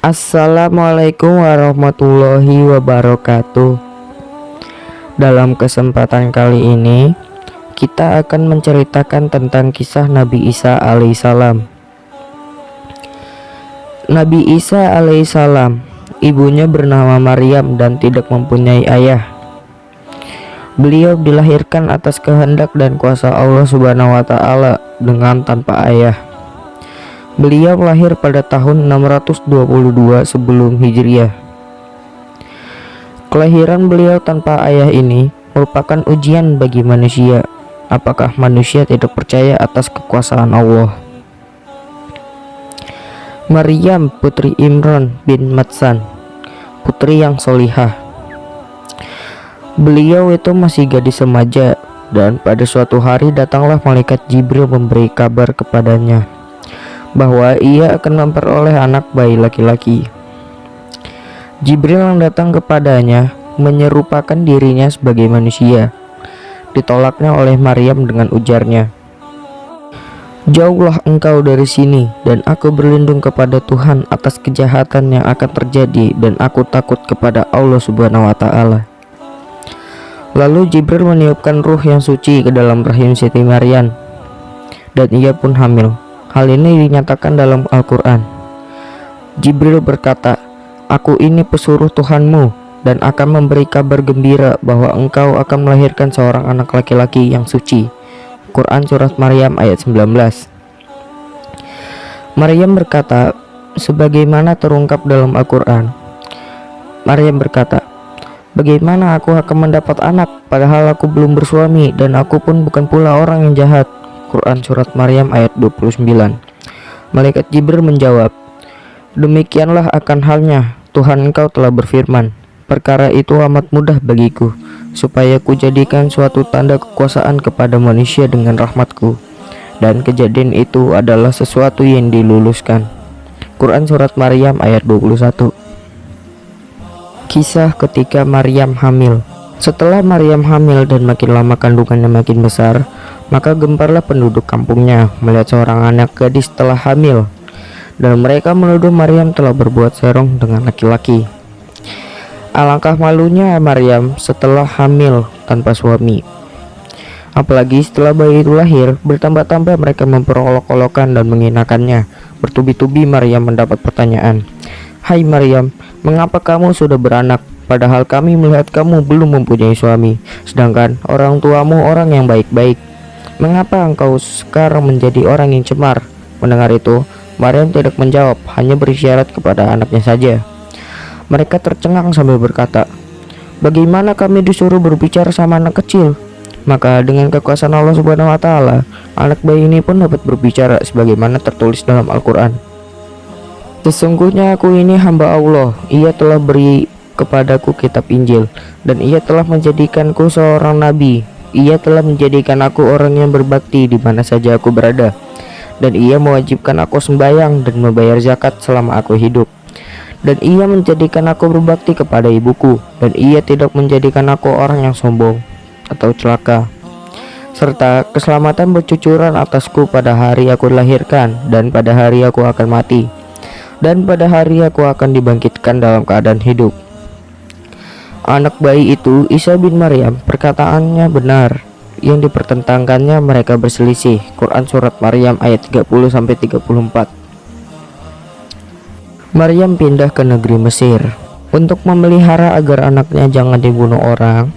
Assalamualaikum warahmatullahi wabarakatuh. Dalam kesempatan kali ini kita akan menceritakan tentang kisah Nabi Isa alaihissalam. Nabi Isa alaihissalam, ibunya bernama Maryam dan tidak mempunyai ayah. Beliau dilahirkan atas kehendak dan kuasa Allah Subhanahu wa taala dengan tanpa ayah. Beliau lahir pada tahun 622 sebelum Hijriah. Kelahiran beliau tanpa ayah ini merupakan ujian bagi manusia. Apakah manusia tidak percaya atas kekuasaan Allah? Maryam putri Imran bin Matsan, putri yang solihah. Beliau itu masih gadis remaja, dan pada suatu hari datanglah malaikat Jibril memberi kabar kepadanya bahwa ia akan memperoleh anak bayi laki-laki. Jibril yang datang kepadanya menyerupakan dirinya sebagai manusia. Ditolaknya oleh Maryam dengan ujarnya, "Jauhlah engkau dari sini, dan aku berlindung kepada Tuhan atas kejahatan yang akan terjadi, dan aku takut kepada Allah Subhanahu wa taala." Lalu Jibril meniupkan ruh yang suci ke dalam rahim Siti Maryam, dan ia pun hamil. Hal ini dinyatakan dalam Al-Quran. Jibril berkata, "Aku ini pesuruh Tuhanmu dan akan memberi kabar gembira bahwa engkau akan melahirkan seorang anak laki-laki yang suci." Quran Surat Maryam ayat 19. Maryam berkata, sebagaimana terungkap dalam Al-Quran. Maryam berkata, "Bagaimana aku akan mendapat anak padahal aku belum bersuami dan aku pun bukan pula orang yang jahat." Quran Surat Maryam ayat 29. Malaikat Jibril menjawab, "Demikianlah akan halnya, Tuhan engkau telah berfirman, perkara itu amat mudah bagiku, supaya kujadikan suatu tanda kekuasaan kepada manusia dengan rahmatku, dan kejadian itu adalah sesuatu yang diluluskan." Quran Surat Maryam ayat 21. Kisah ketika Maryam hamil. Setelah Maryam hamil dan makin lama kandungannya makin besar, maka gemparlah penduduk kampungnya melihat seorang anak gadis telah hamil, dan mereka menuduh Maryam telah berbuat serong dengan laki-laki. Alangkah malunya Maryam setelah hamil tanpa suami. Apalagi setelah bayi itu lahir, bertambah-tambah mereka memperolok-olokkan dan menghinakannya. Bertubi-tubi Maryam mendapat pertanyaan, "Hai Maryam, mengapa kamu sudah beranak, padahal kami melihat kamu belum mempunyai suami, sedangkan orang tuamu orang yang baik-baik. Mengapa engkau sekarang menjadi orang yang cemar?" Mendengar itu, Maryam tidak menjawab, hanya berisyarat kepada anaknya saja. Mereka tercengang sambil berkata, "Bagaimana kami disuruh berbicara sama anak kecil?" Maka dengan kekuasaan Allah Subhanahu wa taala, anak bayi ini pun dapat berbicara sebagaimana tertulis dalam Al-Quran. "Sesungguhnya aku ini hamba Allah, ia telah beri kepadaku kitab Injil, dan ia telah menjadikanku seorang nabi. Ia telah menjadikan aku orang yang berbakti di mana saja aku berada, dan ia mewajibkan aku sembahyang dan membayar zakat selama aku hidup. Dan ia menjadikan aku berbakti kepada ibuku, dan ia tidak menjadikan aku orang yang sombong atau celaka. Serta keselamatan bercucuran atasku pada hari aku dilahirkan, dan pada hari aku akan mati, dan pada hari aku akan dibangkitkan dalam keadaan hidup." Anak bayi itu Isa bin Maryam, perkataannya benar, yang dipertentangkannya mereka berselisih. Quran Surat Maryam ayat 30-34. Maryam pindah ke negeri Mesir untuk memelihara agar anaknya jangan dibunuh orang.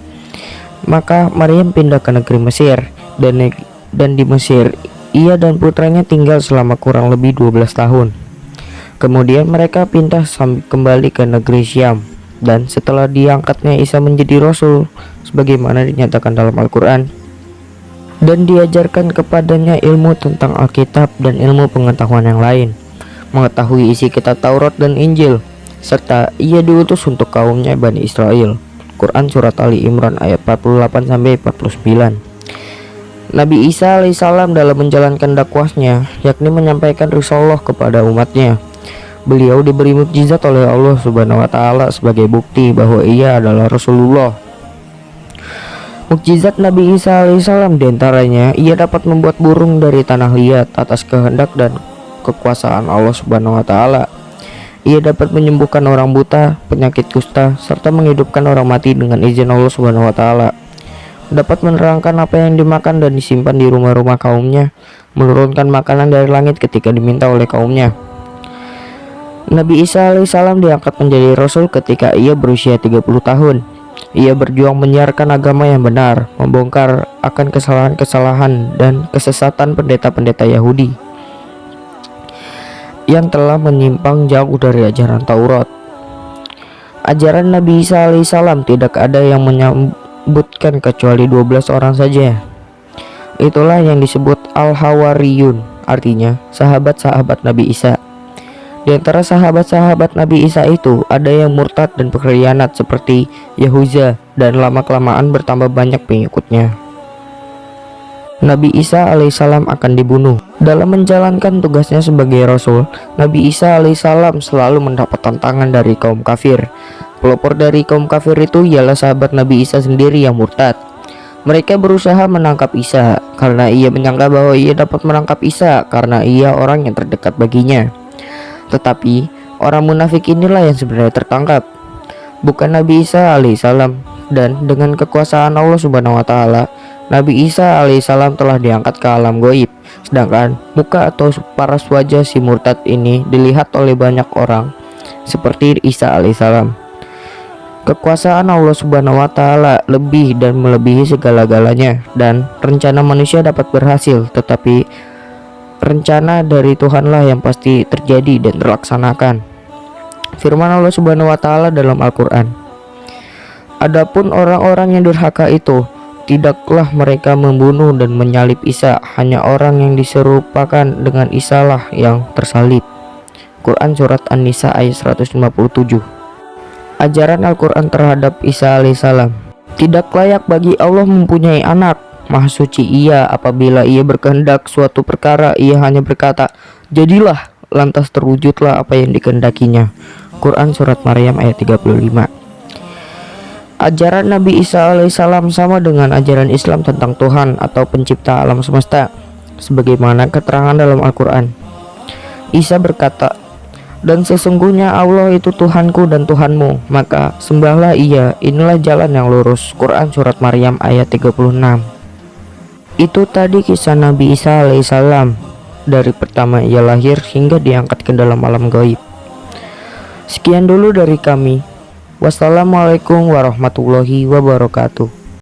Maka Maryam pindah ke negeri Mesir, dan di Mesir ia dan putranya tinggal selama kurang lebih 12 tahun. Kemudian mereka pindah kembali ke negeri Syam, dan setelah diangkatnya Isa menjadi Rasul sebagaimana dinyatakan dalam Al-Quran, dan diajarkan kepadanya ilmu tentang Alkitab dan ilmu pengetahuan yang lain, mengetahui isi kitab Taurat dan Injil, serta ia diutus untuk kaumnya Bani Israel. Quran Surat Ali Imran ayat 48-49. Nabi Isa alaihissalam dalam menjalankan dakwahnya, yakni menyampaikan risalah kepada umatnya, beliau diberi mukjizat oleh Allah Subhanahu wa taala sebagai bukti bahwa ia adalah Rasulullah. Mukjizat Nabi Isa alaihissalam diantaranya ia dapat membuat burung dari tanah liat atas kehendak dan kekuasaan Allah Subhanahu wa taala. Ia dapat menyembuhkan orang buta, penyakit kusta, serta menghidupkan orang mati dengan izin Allah Subhanahu wa taala. Dapat menerangkan apa yang dimakan dan disimpan di rumah-rumah kaumnya, menurunkan makanan dari langit ketika diminta oleh kaumnya. Nabi Isa alaihissalam diangkat menjadi rasul ketika ia berusia 30 tahun. Ia berjuang menyiarkan agama yang benar, membongkar akan kesalahan-kesalahan dan kesesatan pendeta-pendeta Yahudi yang telah menyimpang jauh dari ajaran Taurat. Ajaran Nabi Isa alaihissalam tidak ada yang menyebutkan kecuali 12 orang saja. Itulah yang disebut Al-Hawariyun, artinya sahabat-sahabat Nabi Isa. Di antara sahabat-sahabat Nabi Isa itu ada yang murtad dan berkhianat seperti Yahuza, dan lama-kelamaan bertambah banyak pengikutnya. Nabi Isa alaihissalam akan dibunuh. Dalam menjalankan tugasnya sebagai rasul, Nabi Isa alaihissalam selalu mendapat tantangan dari kaum kafir. Pelopor dari kaum kafir itu ialah sahabat Nabi Isa sendiri yang murtad. Mereka berusaha menangkap Isa karena ia menyangka bahwa ia dapat menangkap Isa karena ia orang yang terdekat baginya. Tetapi orang munafik inilah yang sebenarnya tertangkap, bukan Nabi Isa alaihissalam. Dan dengan kekuasaan Allah Subhanahu wa taala, Nabi Isa alaihissalam telah diangkat ke alam goib. Sedangkan muka atau paras wajah si murtad ini dilihat oleh banyak orang seperti Isa alaihissalam. Kekuasaan Allah Subhanahu wa taala lebih dan melebihi segala-galanya, dan rencana manusia dapat berhasil, tetapi rencana dari Tuhanlah yang pasti terjadi dan terlaksanakan. Firman Allah Subhanahu wa taala dalam Al-Qur'an, "Adapun orang-orang yang durhaka itu, tidaklah mereka membunuh dan menyalib Isa, hanya orang yang diserupakan dengan Isa lah yang tersalib." Quran Surat An-Nisa ayat 157. Ajaran Al-Quran terhadap Isa alaihissalam. Tidak layak bagi Allah mempunyai anak. Maha suci ia apabila ia berkehendak suatu perkara, ia hanya berkata, "Jadilah," lantas terwujudlah apa yang dikehendakinya. Quran Surat Maryam ayat 35. Ajaran Nabi Isa alaihissalam sama dengan ajaran Islam tentang Tuhan atau pencipta alam semesta, sebagaimana keterangan dalam Al-Quran. Isa berkata, "Dan sesungguhnya Allah itu Tuhanku dan Tuhanmu, maka sembahlah ia, inilah jalan yang lurus." Quran Surat Maryam ayat 36. Itu tadi kisah Nabi Isa alaihissalam, dari pertama ia lahir hingga diangkat ke dalam alam gaib. Sekian dulu dari kami. Wassalamualaikum warahmatullahi wabarakatuh.